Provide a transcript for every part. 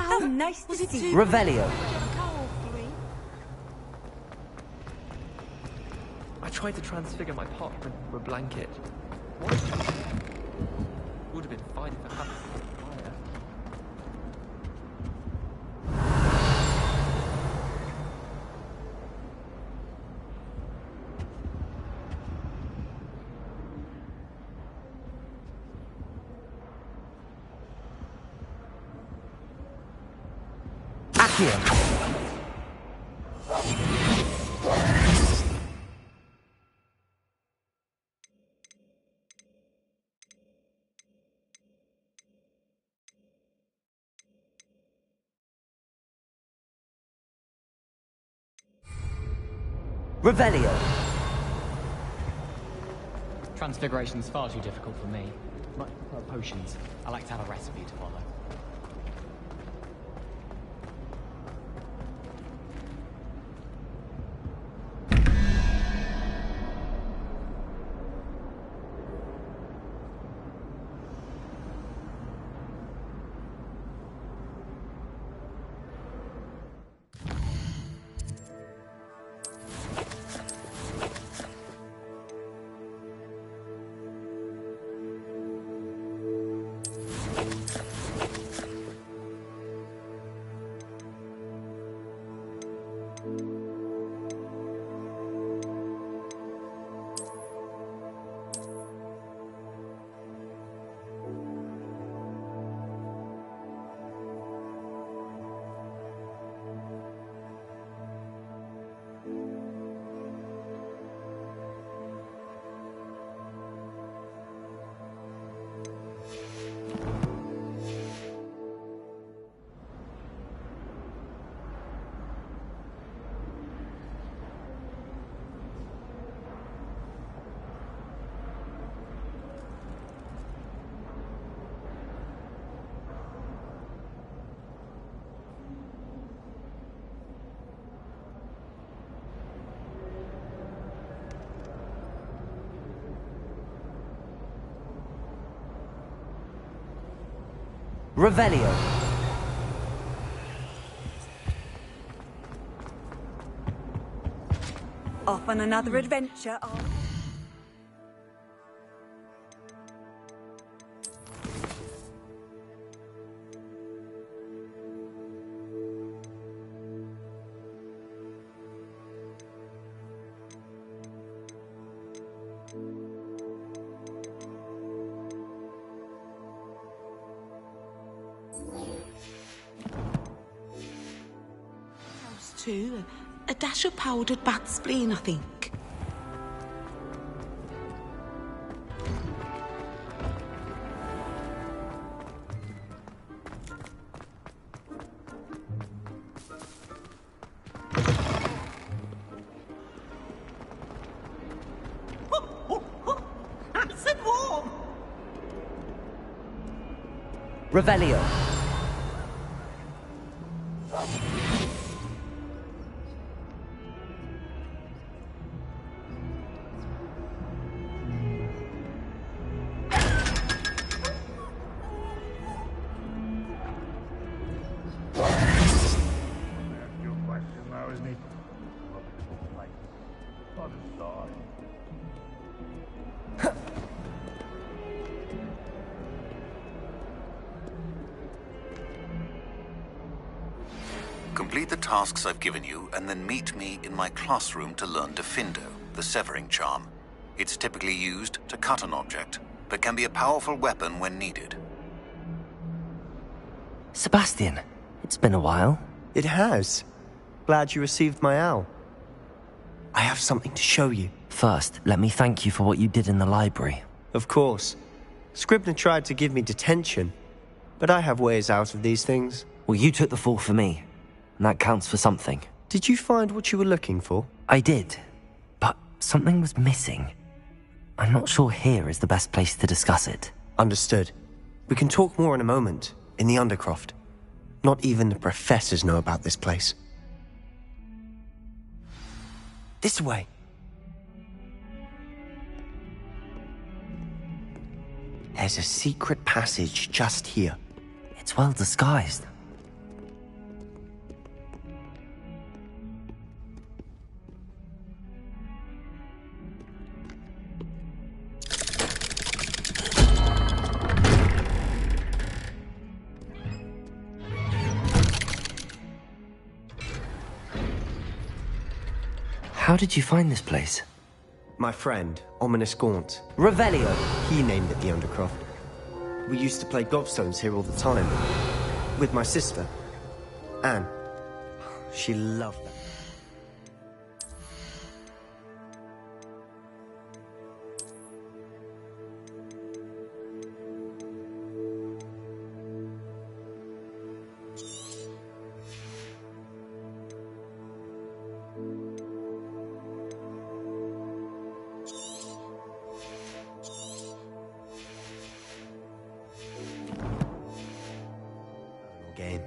How nice to see you. Revelio. I tried to transfigure my pot into a blanket. What? Would have been fine if it happened fire. Accio. Revelio. Transfiguration's far too difficult for me. Much prefer potions. I like to have a recipe to follow. Revelio. Off on another adventure, are we? Too. A dash of powdered bat spleen, I think. Nice and warm. Revelio. Complete the tasks I've given you, and then meet me in my classroom to learn Defindo, the severing charm. It's typically used to cut an object, but can be a powerful weapon when needed. Sebastian, it's been a while. It has. Glad you received my owl. I have something to show you. First, let me thank you for what you did in the library. Of course. Scribner tried to give me detention, but I have ways out of these things. Well, you took the fall for me, and that counts for something. Did you find what you were looking for? I did, but something was missing. I'm not sure here is the best place to discuss it. Understood. We can talk more in a moment, in the Undercroft. Not even the professors know about this place. This way. There's a secret passage just here. It's well disguised. How did you find this place? My friend, Ominous Gaunt, Revelio. he named it the Undercroft. We used to play gobstones here all the time. With my sister, Anne. She loved that. Game.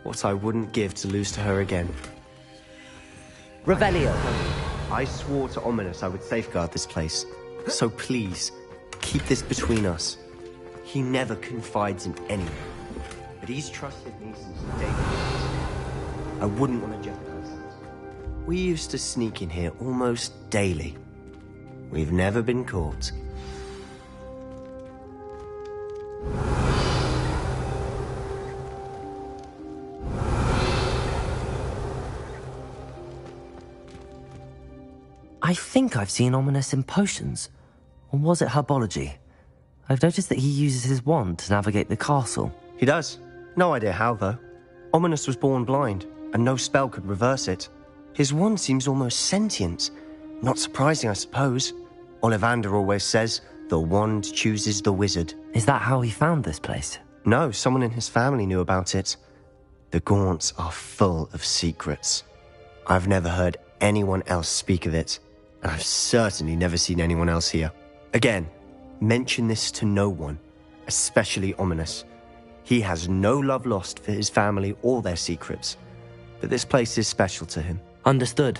What I wouldn't give to lose to her again. Revelio. I swore to Ominous I would safeguard this place. So please, keep this between us. He never confides in anyone. But he's trusted me since the day I wouldn't want to jeopardize it. We used to sneak in here almost daily. We've never been caught. I think I've seen Ominous in potions. Or was it herbology? I've noticed that he uses his wand to navigate the castle. He does. No idea how, though. Ominous was born blind, and no spell could reverse it. His wand seems almost sentient. Not surprising, I suppose. Ollivander always says, the wand chooses the wizard. Is that how he found this place? No, someone in his family knew about it. The Gaunts are full of secrets. I've never heard anyone else speak of it, and I've certainly never seen anyone else here. Again, mention this to no one, especially Ominous. He has no love lost for his family or their secrets, but this place is special to him. Understood.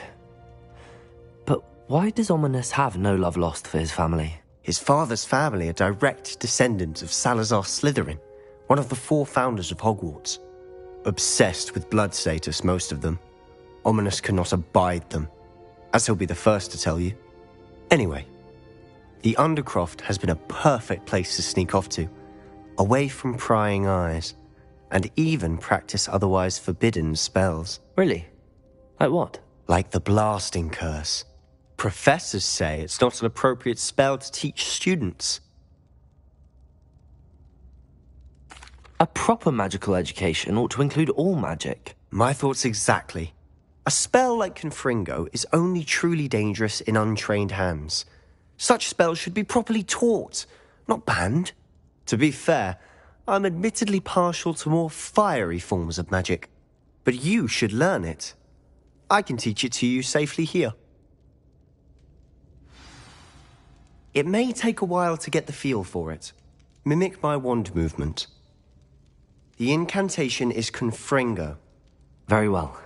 But why does Ominous have no love lost for his family? His father's family are direct descendants of Salazar Slytherin, one of the 4 founders of Hogwarts. Obsessed with blood status, most of them. Ominous cannot abide them, as he'll be the first to tell you. Anyway, the Undercroft has been a perfect place to sneak off to, away from prying eyes, and even practice otherwise forbidden spells. Really? Like what? Like the blasting curse. Professors say it's not an appropriate spell to teach students. A proper magical education ought to include all magic. My thoughts exactly. A spell like Confringo is only truly dangerous in untrained hands. Such spells should be properly taught, not banned. To be fair, I'm admittedly partial to more fiery forms of magic. But you should learn it. I can teach it to you safely here. It may take a while to get the feel for it. Mimic my wand movement. The incantation is Confringo. Very well.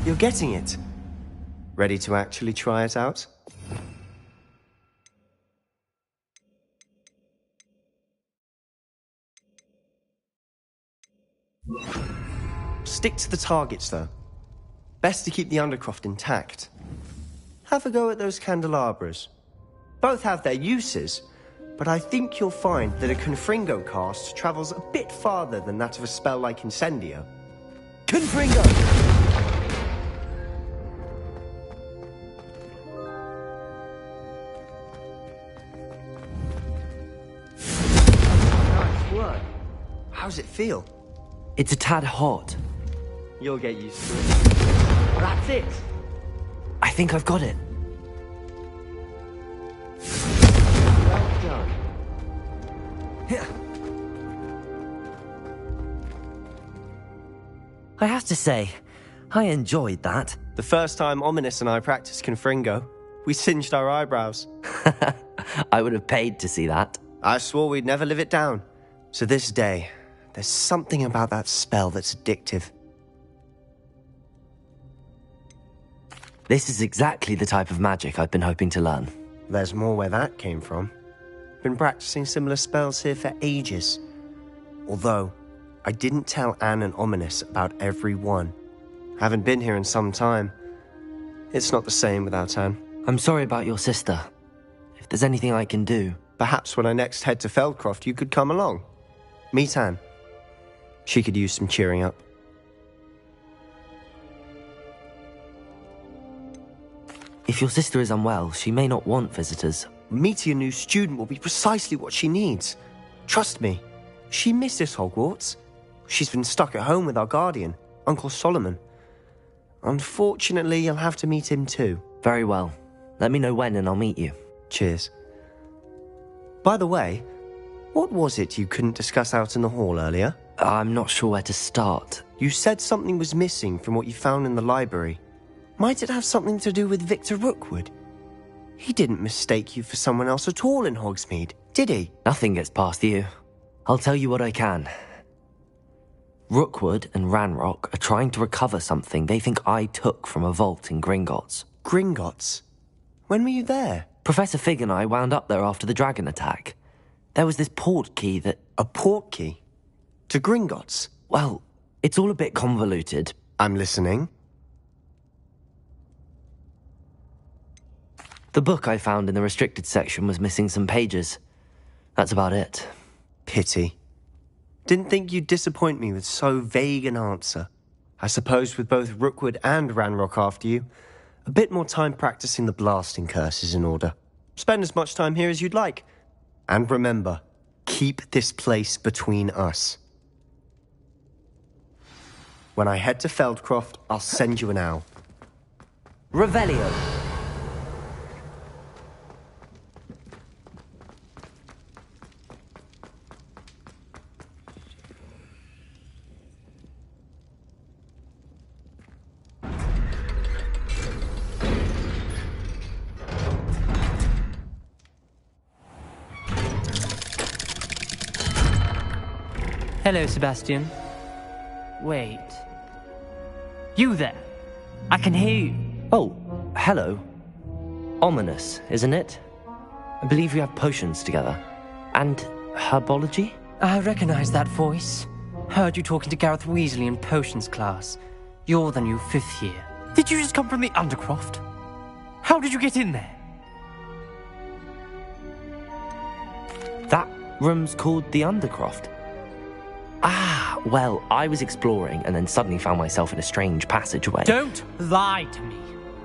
You're getting it. Ready to actually try it out? Stick to the targets, though. Best to keep the Undercroft intact. Have a go at those candelabras. Both have their uses, but I think you'll find that a Confringo cast travels a bit farther than that of a spell like Incendio. Confringo! Nice work. How's it feel? It's a tad hot. You'll get used to it. That's it! I think I've got it. Well done. I have to say, I enjoyed that. The first time Ominous and I practiced Confringo, we singed our eyebrows. I would have paid to see that. I swore we'd never live it down. So this day, there's something about that spell that's addictive. This is exactly the type of magic I've been hoping to learn. There's more where that came from. Been practicing similar spells here for ages. Although, I didn't tell Anne and Ominous about every one. Haven't been here in some time. It's not the same without Anne. I'm sorry about your sister. If there's anything I can do... Perhaps when I next head to Feldcroft, you could come along. Meet Anne. She could use some cheering up. If your sister is unwell, she may not want visitors. Meeting a new student will be precisely what she needs. Trust me, she misses Hogwarts. She's been stuck at home with our guardian, Uncle Solomon. Unfortunately, you'll have to meet him too. Very well. Let me know when and I'll meet you. Cheers. By the way, what was it you couldn't discuss out in the hall earlier? I'm not sure where to start. You said something was missing from what you found in the library. Might it have something to do with Victor Rookwood? He didn't mistake you for someone else at all in Hogsmeade, did he? Nothing gets past you. I'll tell you what I can. Rookwood and Ranrock are trying to recover something they think I took from a vault in Gringotts. Gringotts? When were you there? Professor Fig and I wound up there after the dragon attack. There was this port key that... A port key? To Gringotts? Well, it's all a bit convoluted. I'm listening. The book I found in the restricted section was missing some pages. That's about it. Pity. Didn't think you'd disappoint me with so vague an answer. I suppose with both Rookwood and Ranrock after you, a bit more time practicing the blasting curse is in order. Spend as much time here as you'd like. And remember, keep this place between us. When I head to Feldcroft, I'll send you an owl. Revelio. Hello, Sebastian. Wait. You there? I can hear you. Oh, hello. Ominous, isn't it? I believe we have potions together. And herbology? I recognize that voice. Heard you talking to Gareth Weasley in potions class. You're the new 5th year. Did you just come from the Undercroft? How did you get in there? That room's called the Undercroft. Ah, well, I was exploring and then suddenly found myself in a strange passageway. Don't lie to me.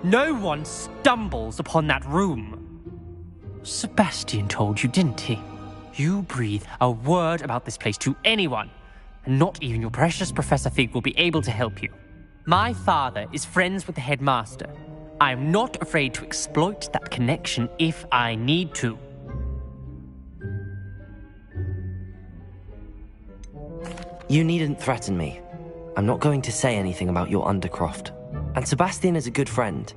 No one stumbles upon that room. Sebastian told you, didn't he? You breathe a word about this place to anyone, and not even your precious Professor Fig will be able to help you. My father is friends with the headmaster. I am not afraid to exploit that connection if I need to. You needn't threaten me. I'm not going to say anything about your Undercroft. And Sebastian is a good friend.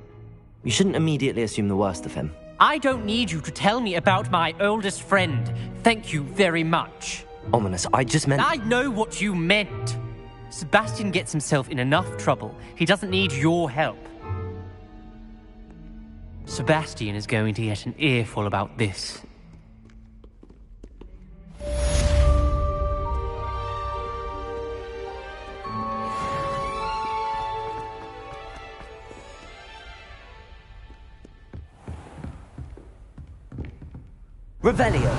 You shouldn't immediately assume the worst of him. I don't need you to tell me about my oldest friend. Thank you very much. Ominous, I just meant... I know what you meant. Sebastian gets himself in enough trouble. He doesn't need your help. Sebastian is going to get an earful about this. Revelio.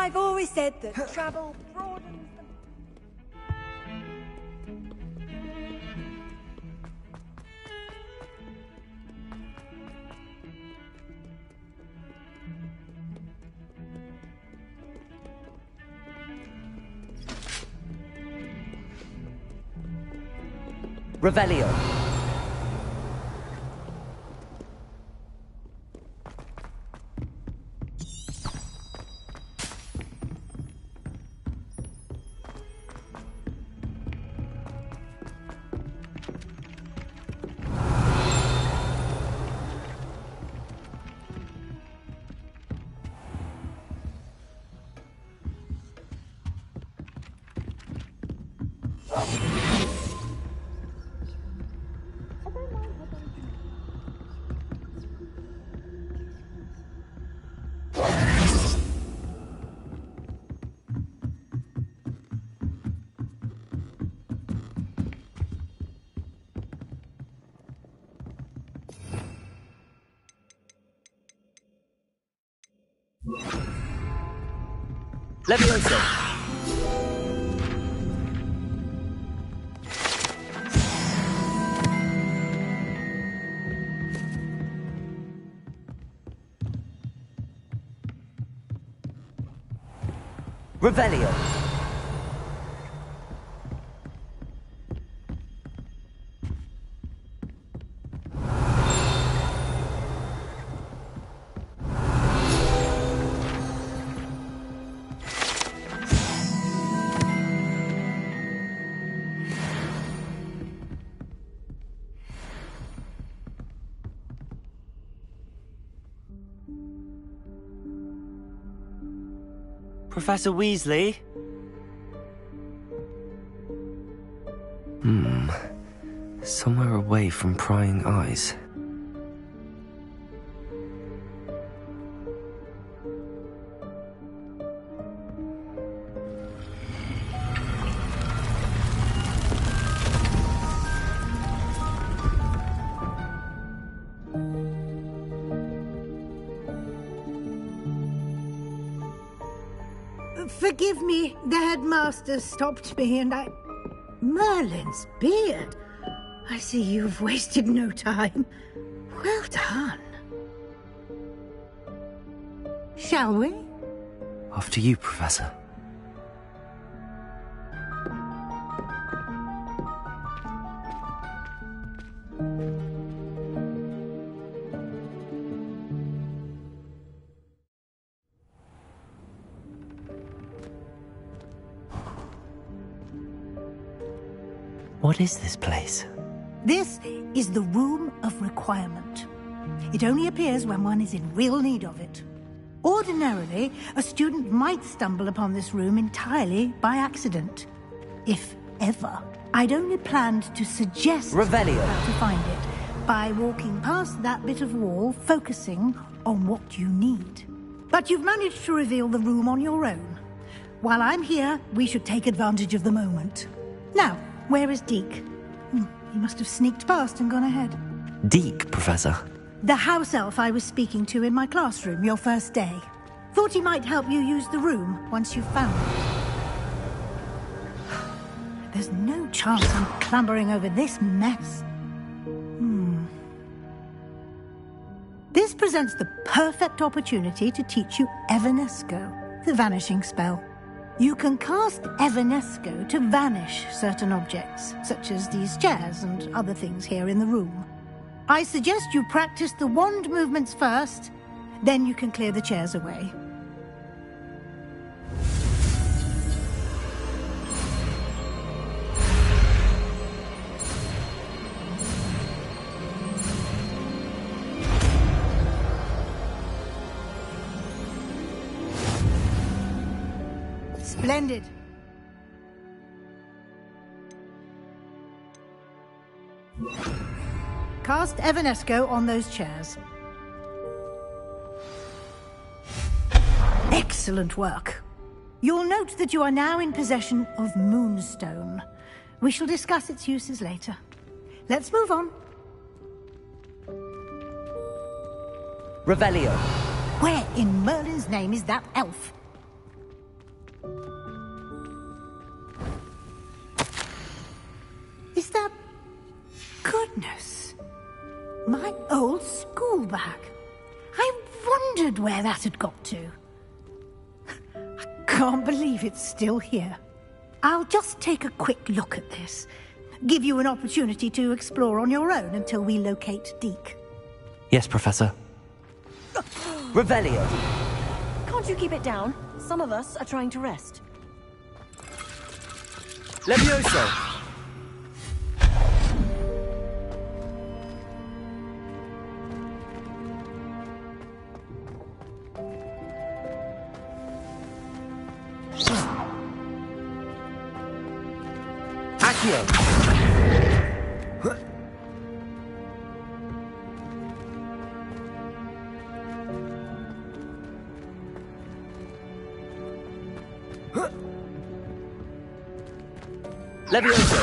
I've always said that travel broadens the... Revelio. Levioso. Revelio. Professor Weasley? Somewhere away from prying eyes. Forgive me, the headmaster stopped me and I... Merlin's beard! I see you've wasted no time. Well done. Shall we? After you, Professor. What is this place? This is the Room of Requirement. It only appears when one is in real need of it. Ordinarily, a student might stumble upon this room entirely by accident. If ever. I'd only planned to suggest Revelio. how to find it by walking past that bit of wall, focusing on what you need. But you've managed to reveal the room on your own. While I'm here, we should take advantage of the moment. Now, where is Deke? He must have sneaked past and gone ahead. Deke, Professor. The house elf I was speaking to in my classroom your first day. Thought he might help you use the room once you've found it. There's no chance I'm clambering over this mess. This presents the perfect opportunity to teach you Evanesco, the vanishing spell. You can cast Evanesco to vanish certain objects, such as these chairs and other things here in the room. I suggest you practice the wand movements first, then you can clear the chairs away. Splendid. Cast Evanesco on those chairs. Excellent work. You'll note that you are now in possession of Moonstone. We shall discuss its uses later. Let's move on. Revelio. Where in Merlin's name is that elf? Is that... Goodness. My old school bag. I wondered where that had got to. I can't believe it's still here. I'll just take a quick look at this. Give you an opportunity to explore on your own until we locate Deke. Yes, Professor. Revelio! Can't you keep it down? Some of us are trying to rest. Levioso! Accio! Levioso!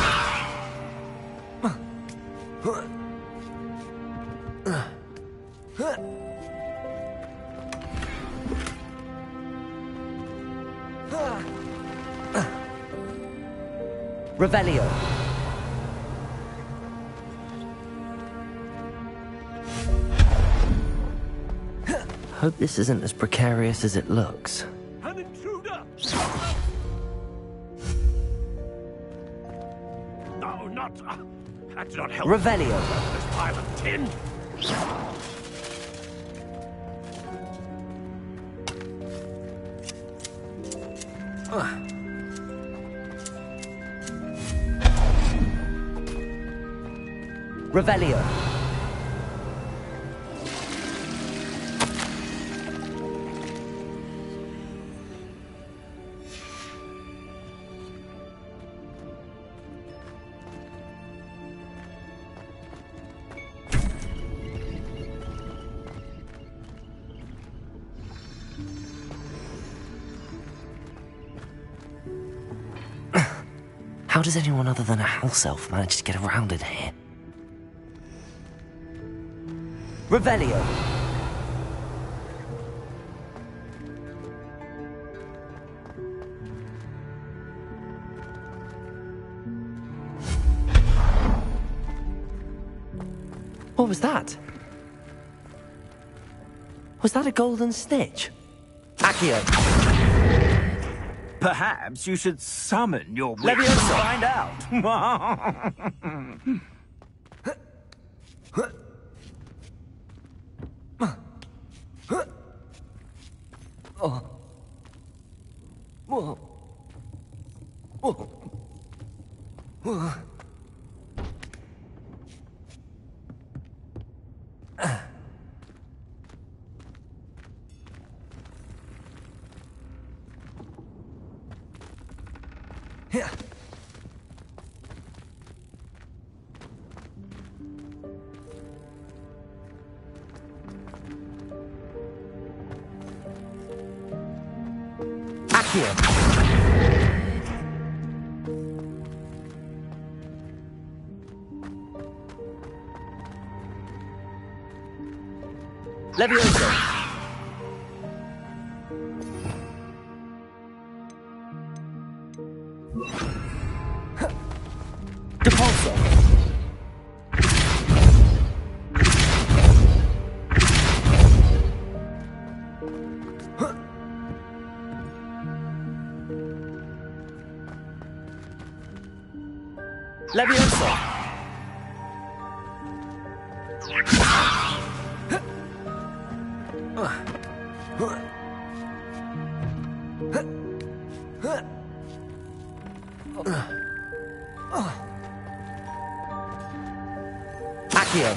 Revelio! Hope this isn't as precarious as it looks. An intruder! No, not... that did not help. Revelio! This pile of tin! Revelio! How does anyone other than a house elf manage to get around in here? Revelio! What was that? Was that a golden snitch? Accio! Perhaps you should summon your witch Levioso. to find out. Accio! Levioso! Depulso! Levioso! Accio!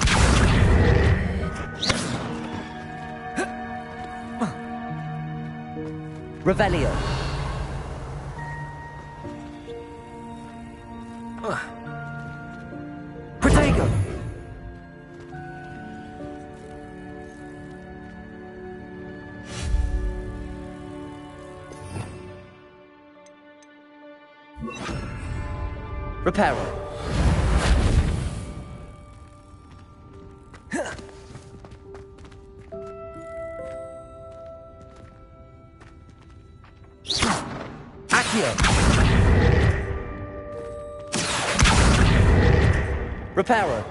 Revelio! Protego! Reparo! Accio! Reparo.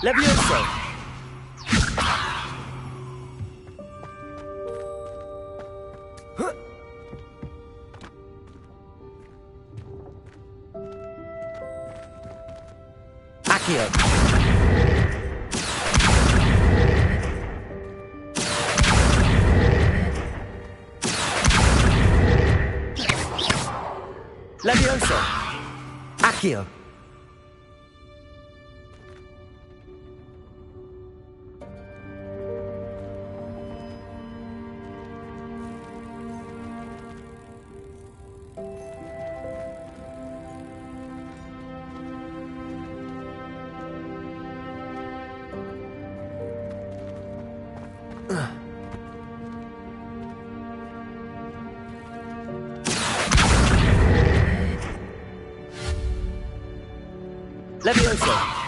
Levioso. Accio. Levioso. Accio. Levioso.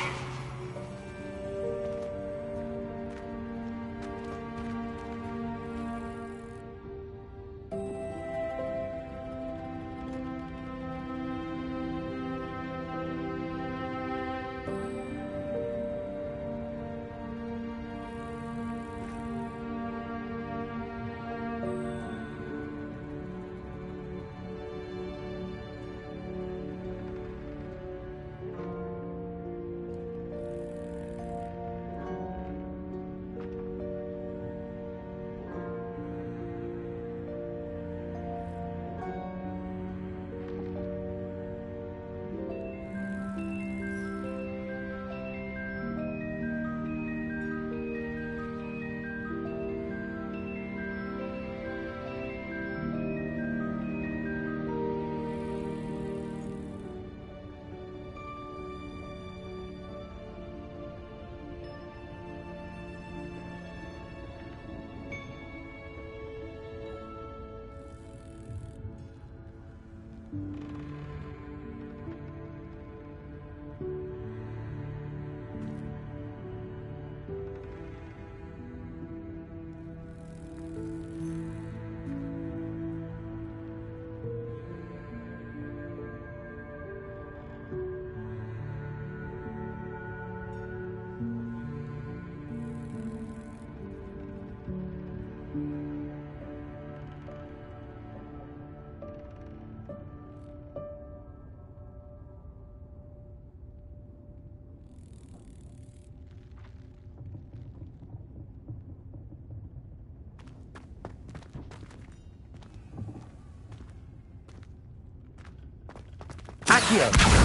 Accio.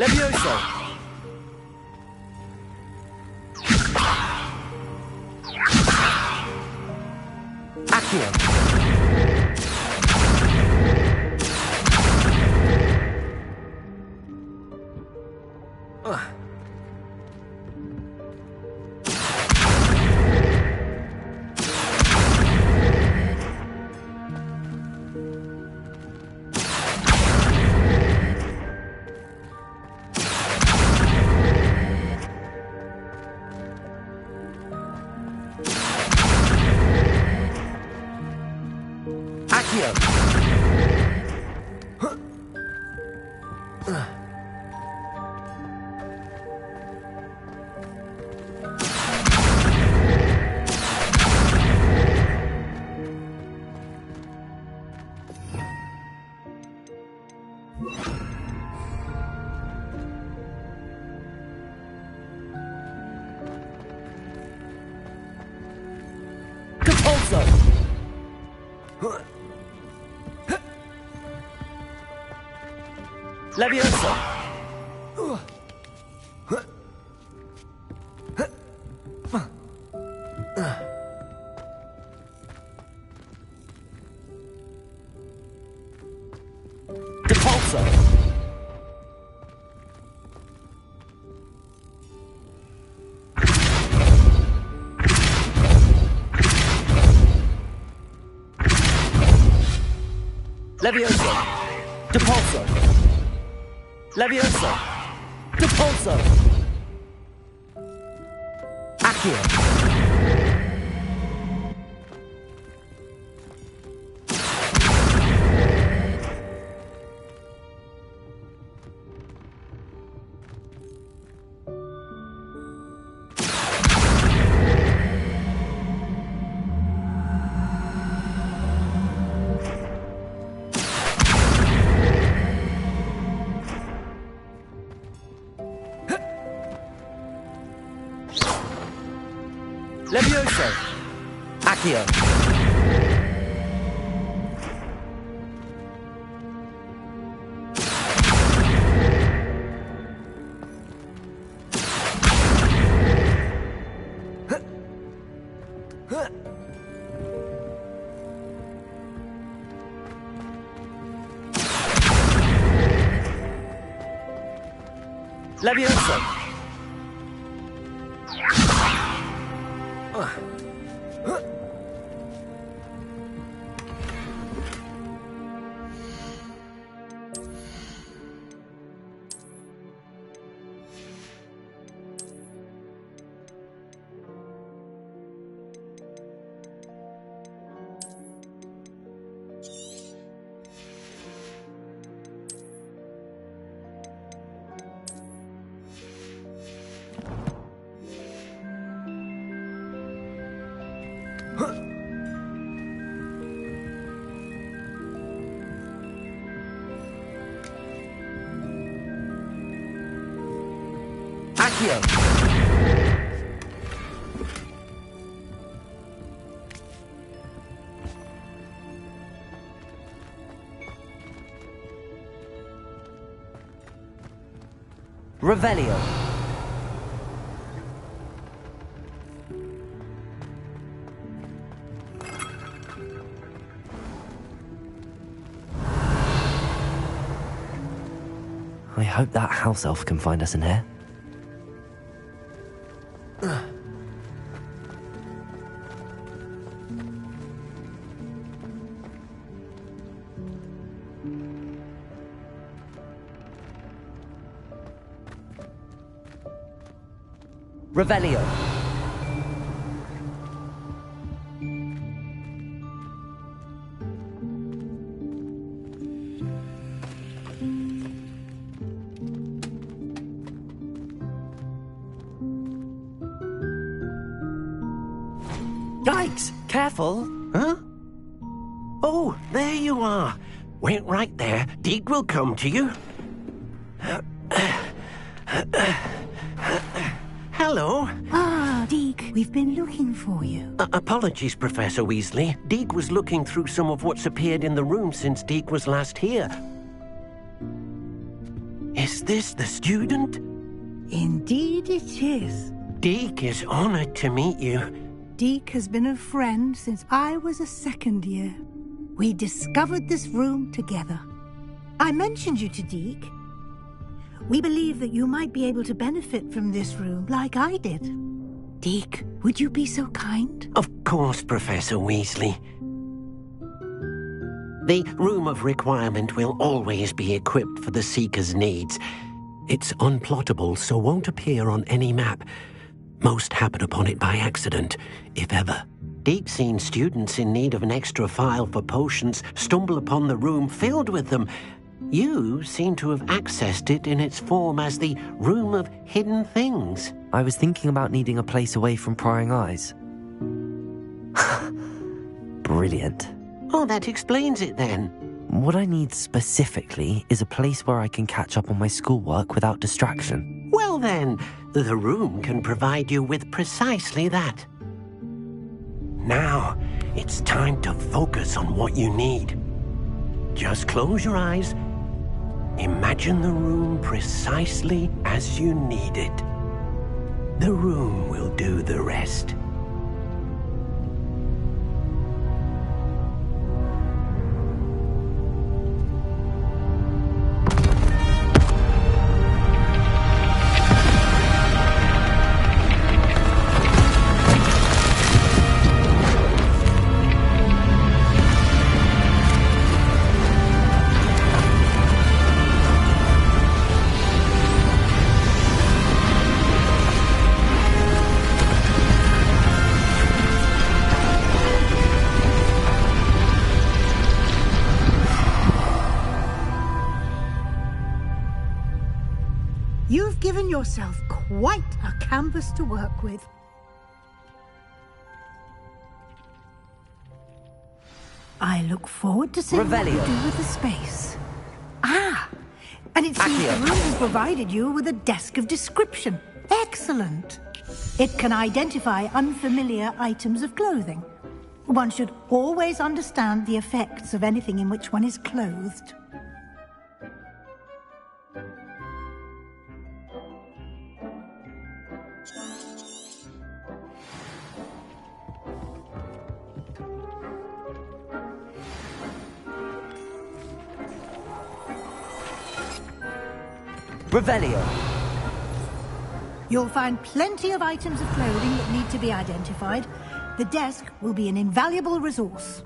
Levioso. Accio. Levioso. Levioso! Depulso! Levioso! Depulso! Accio! Levioso! Accio! Levioso! Accio! Revelio! I hope that house elf can find us in here. Revelio. Yikes! Careful. Huh? Oh, there you are. Wait right there. Deke will come to you. Hello. Ah, Deke, we've been looking for you. Apologies, Professor Weasley. Deke was looking through some of what's appeared in the room since Deke was last here. Is this the student? Indeed it is. Deke is honored to meet you. Deke has been a friend since I was a second year. We discovered this room together. I mentioned you to Deke. We believe that you might be able to benefit from this room like I did. Deke, would you be so kind? Of course, Professor Weasley. The Room of Requirement will always be equipped for the Seeker's needs. It's unplottable, so won't appear on any map. Most happen upon it by accident, if ever. Deke's seen students in need of an extra file for potions stumble upon the room filled with them. You seem to have accessed it in its form as the Room of Hidden Things. I was thinking about needing a place away from prying eyes. Brilliant. Oh, that explains it then. What I need specifically is a place where I can catch up on my schoolwork without distraction. Well then, the room can provide you with precisely that. Now, it's time to focus on what you need. Just close your eyes. Imagine the room precisely as you need it. The room will do the rest. You've given yourself quite a canvas to work with. I look forward to seeing what you Revelio. do with the space. Ah! And it seems the room has provided you with a desk of description. Excellent. It can identify unfamiliar items of clothing. One should always understand the effects of anything in which one is clothed. Revelio. You'll find plenty of items of clothing that need to be identified. The desk will be an invaluable resource.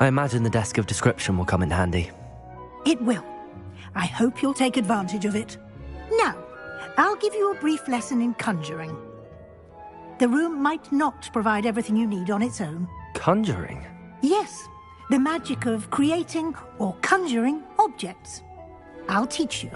I imagine the desk of description will come in handy. It will. I hope you'll take advantage of it. Now, I'll give you a brief lesson in conjuring. The room might not provide everything you need on its own. Conjuring? Yes, the magic of creating or conjuring objects. I'll teach you.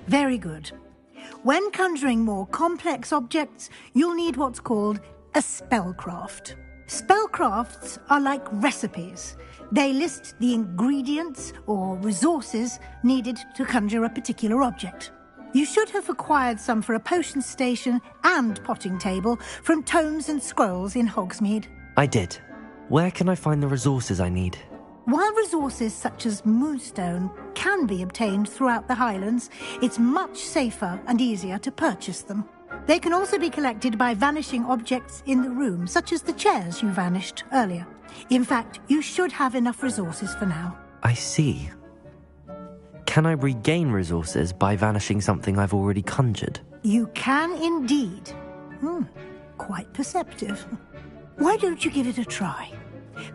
Very good. When conjuring more complex objects, you'll need what's called a spellcraft. Spellcrafts are like recipes. They list the ingredients or resources needed to conjure a particular object. You should have acquired some for a potion station and potting table from tomes and scrolls in Hogsmeade. I did. Where can I find the resources I need? While resources such as moonstone can be obtained throughout the Highlands, it's much safer and easier to purchase them. They can also be collected by vanishing objects in the room, such as the chairs you vanished earlier. In fact, you should have enough resources for now. I see. Can I regain resources by vanishing something I've already conjured? You can indeed. Quite perceptive. Why don't you give it a try?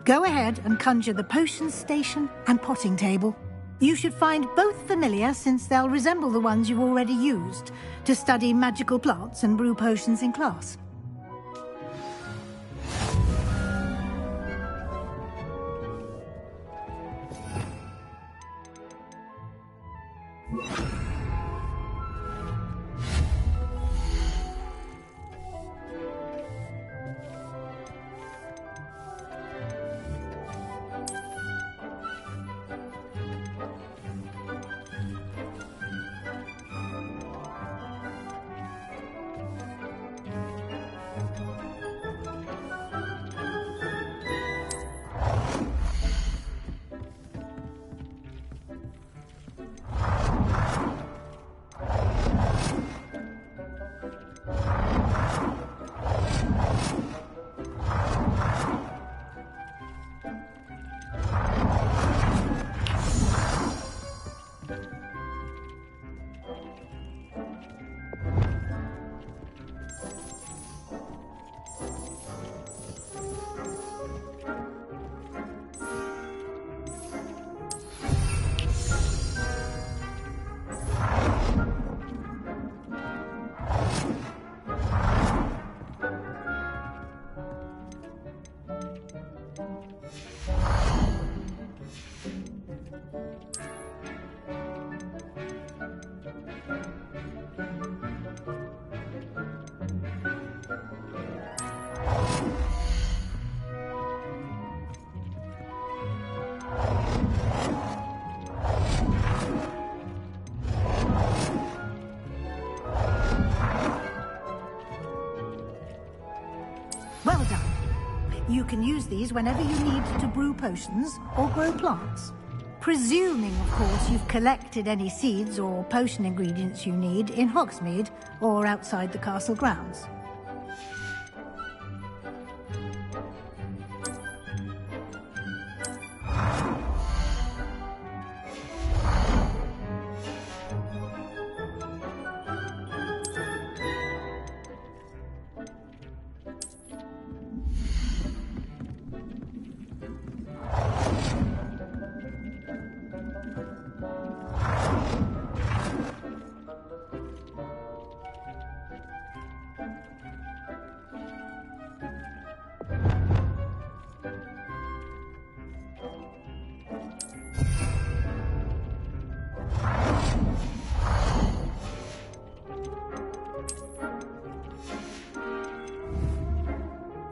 Go ahead and conjure the potion station and potting table. You should find both familiar, since they'll resemble the ones you've already used to study magical plants and brew potions in class. Well done. You can use these whenever you need to brew potions or grow plants. Presuming, of course, you've collected any seeds or potion ingredients you need in Hogsmeade or outside the castle grounds.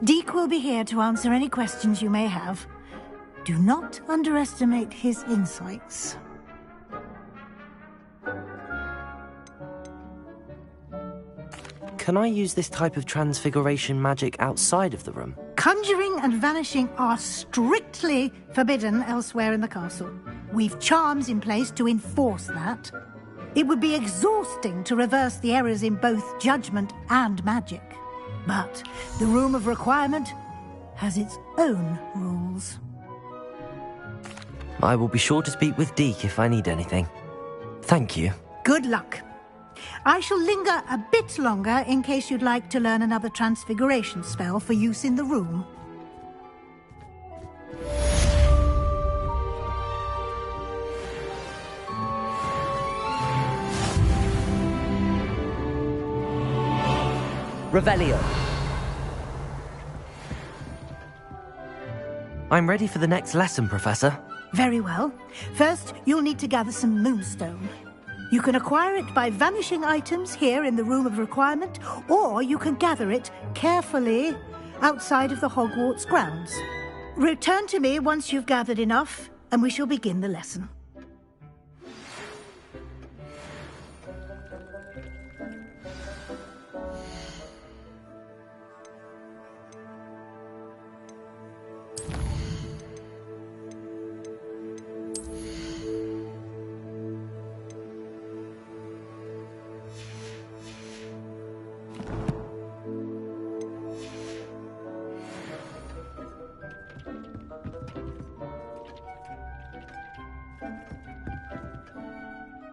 Deke will be here to answer any questions you may have. Do not underestimate his insights. Can I use this type of transfiguration magic outside of the room? Conjuring and vanishing are strictly forbidden elsewhere in the castle. We've charms in place to enforce that. It would be exhausting to reverse the errors in both judgment and magic. But the Room of Requirement has its own rules. I will be sure to speak with Deke if I need anything. Thank you. Good luck. I shall linger a bit longer in case you'd like to learn another transfiguration spell for use in the room. Revelio. I'm ready for the next lesson, Professor. Very well. First, you'll need to gather some moonstone. You can acquire it by vanishing items here in the Room of Requirement, or you can gather it carefully outside of the Hogwarts grounds. Return to me once you've gathered enough, and we shall begin the lesson.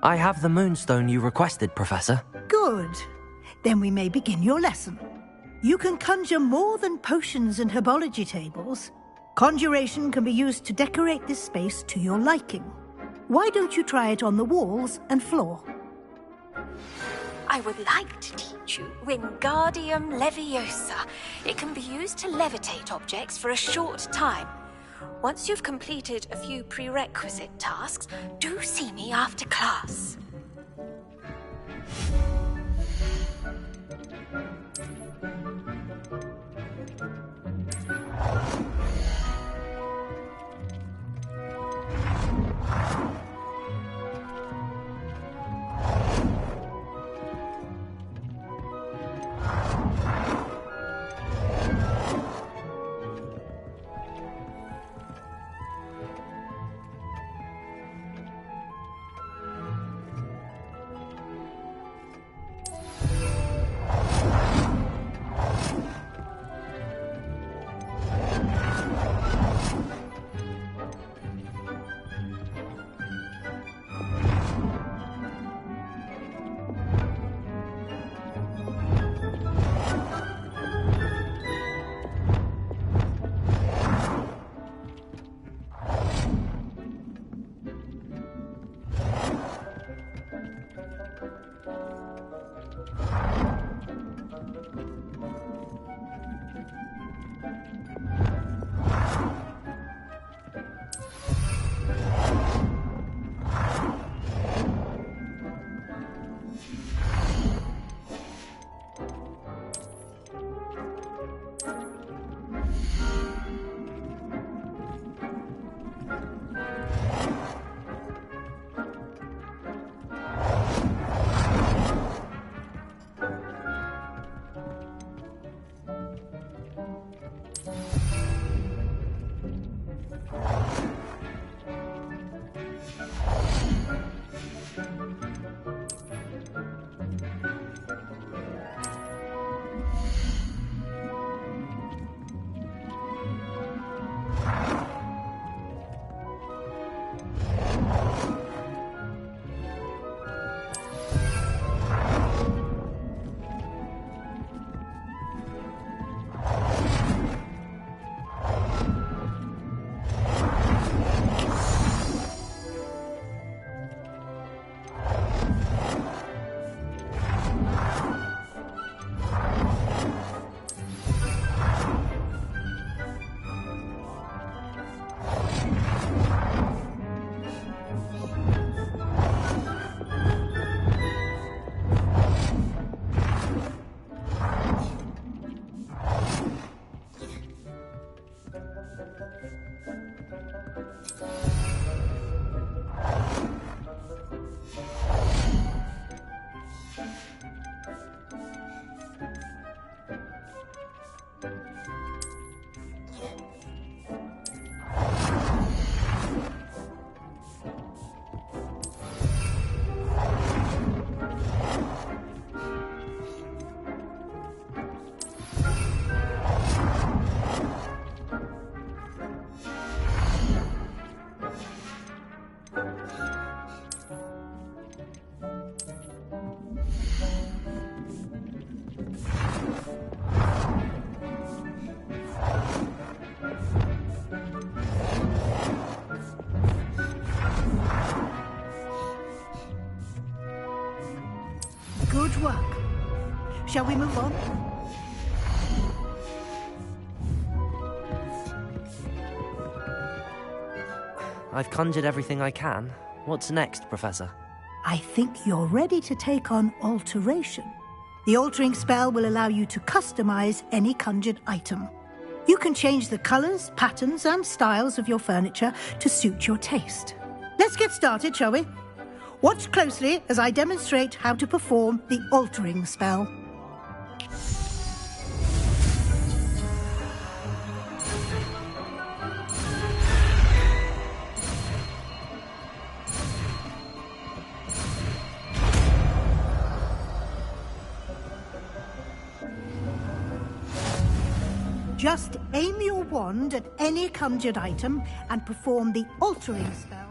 I have the moonstone you requested, Professor. Good. Then we may begin your lesson. You can conjure more than potions and herbology tables. Conjuration can be used to decorate this space to your liking. Why don't you try it on the walls and floor? I would like to teach you Wingardium Leviosa. It can be used to levitate objects for a short time. Once you've completed a few prerequisite tasks, do see me after class. Good work. Shall we move on? I've conjured everything I can. What's next, Professor? I think you're ready to take on alteration. The altering spell will allow you to customize any conjured item. You can change the colors, patterns, and styles of your furniture to suit your taste. Let's get started, shall we? Watch closely as I demonstrate how to perform the altering spell. Just aim your wand at any conjured item and perform the altering spell.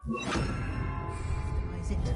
Customize it.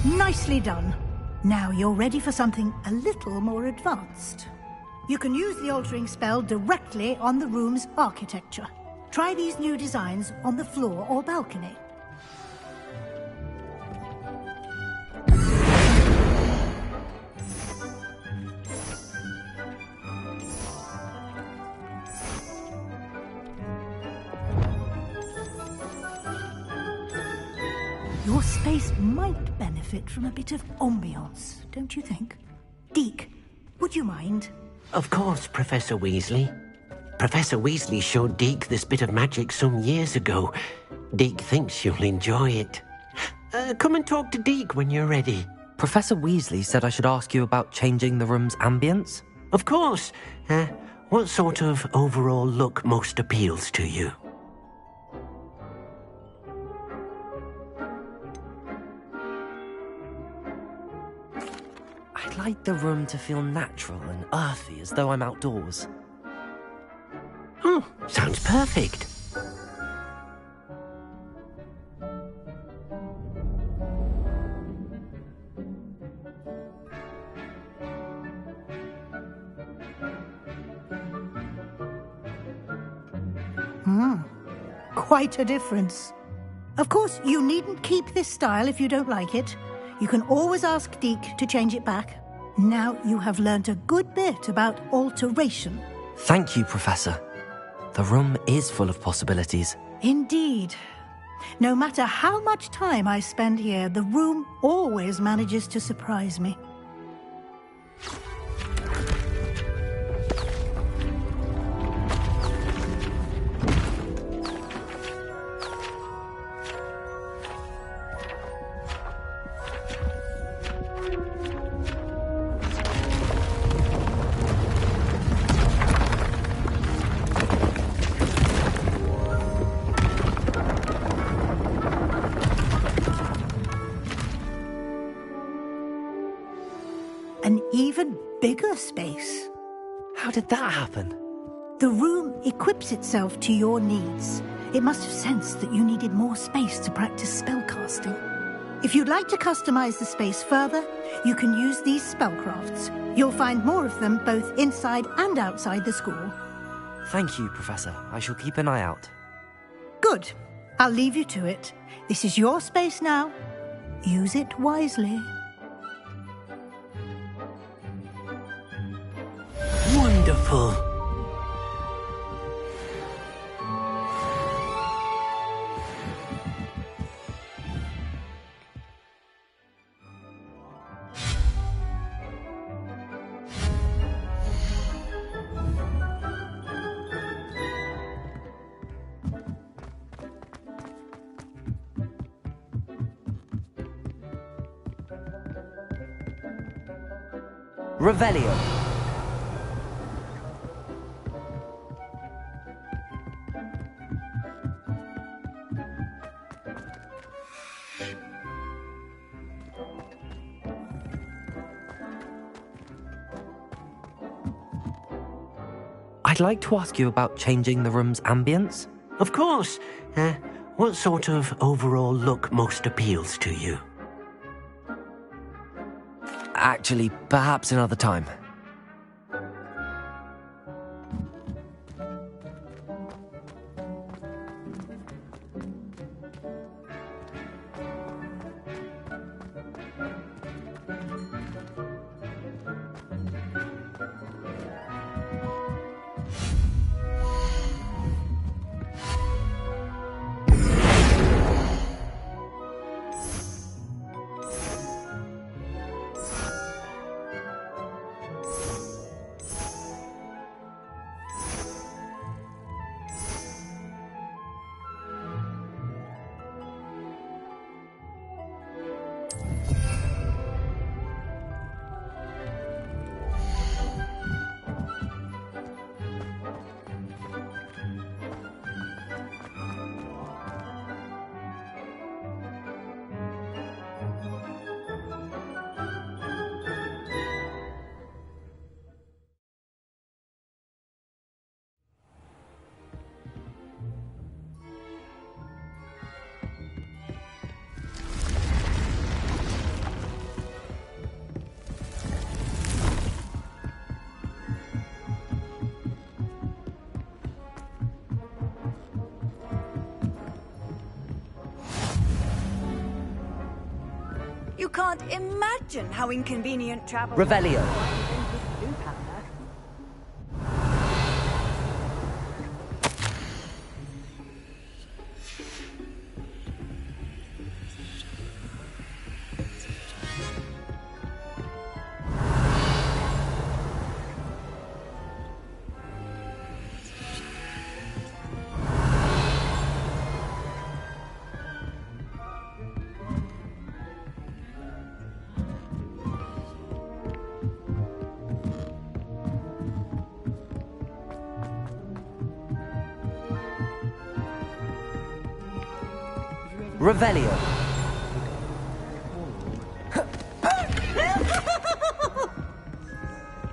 Nicely done. Now you're ready for something a little more advanced. You can use the altering spell directly on the room's architecture. Try these new designs on the floor or balcony. Your space might benefit from a bit of ambiance, don't you think? Deke, would you mind? Of course, Professor Weasley. Professor Weasley showed Deke this bit of magic some years ago. Deke thinks you'll enjoy it. Come and talk to Deke when you're ready. Professor Weasley said I should ask you about changing the room's ambience? Of course. What sort of overall look most appeals to you? I'd like the room to feel natural and earthy, as though I'm outdoors. Oh, sounds perfect. Quite a difference. Of course, you needn't keep this style if you don't like it. You can always ask Deke to change it back. Now you have learnt a good bit about alteration. Thank you, Professor. The room is full of possibilities. Indeed. No matter how much time I spend here, the room always manages to surprise me. an even bigger space. How did that happen? The room equips itself to your needs. It must have sensed that you needed more space to practice spellcasting. If you'd like to customize the space further, you can use these spellcrafts. You'll find more of them both inside and outside the school. Thank you, Professor. I shall keep an eye out. Good. I'll leave you to it. This is your space now. Use it wisely. Wonderful. Revelio. I'd like to ask you about changing the room's ambience. Of course. What sort of overall look most appeals to you? Actually, perhaps another time. You can't imagine how inconvenient travel... Revelio. Revelio.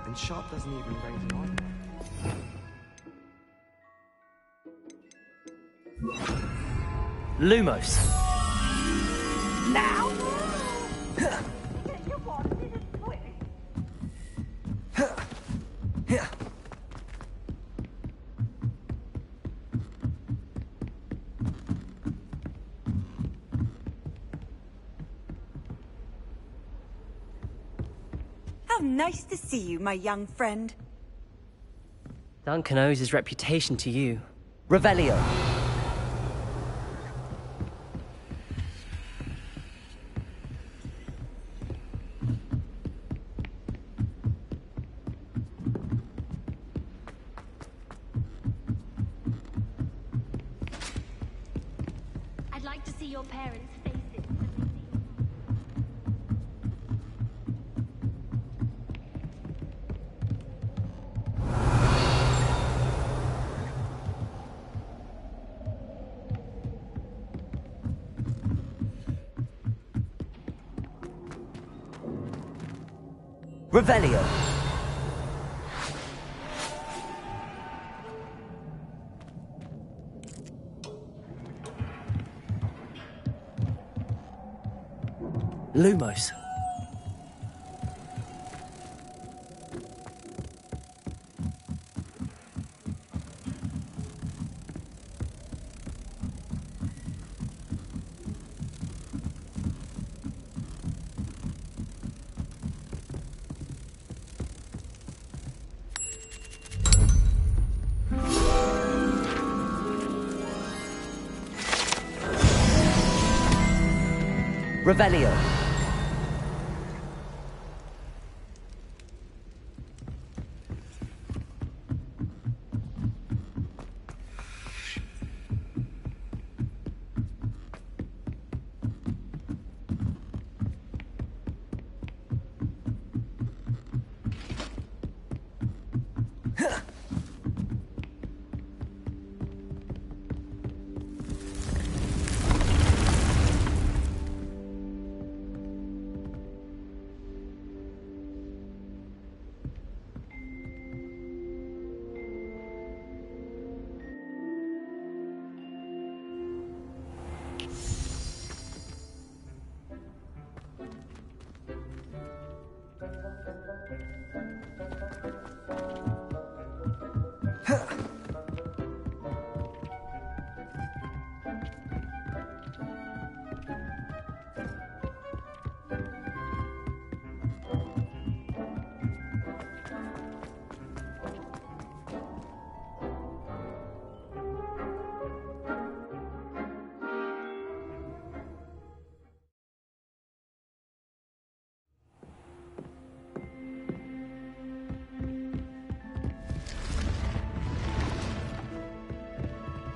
And Sharp doesn't even raise an eyebrow. Lumos. Now? How nice to see you, my young friend. Duncan owes his reputation to you. Revelio. I'd like to see your parents' faces. Revelio. Lumos. Revelio.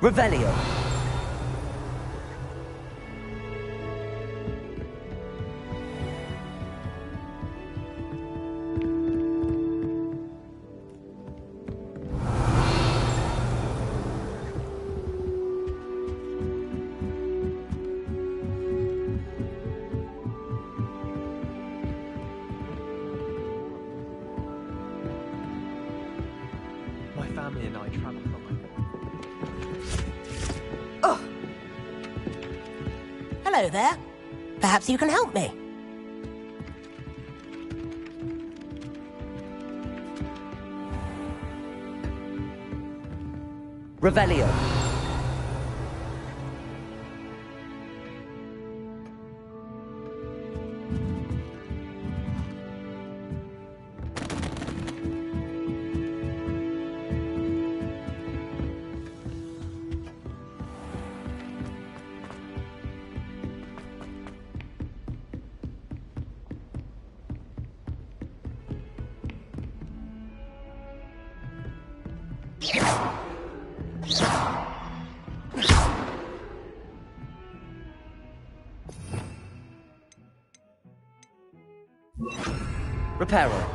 Revelio. My family and I travel from Hello there. Perhaps you can help me. Revelio. Reparo.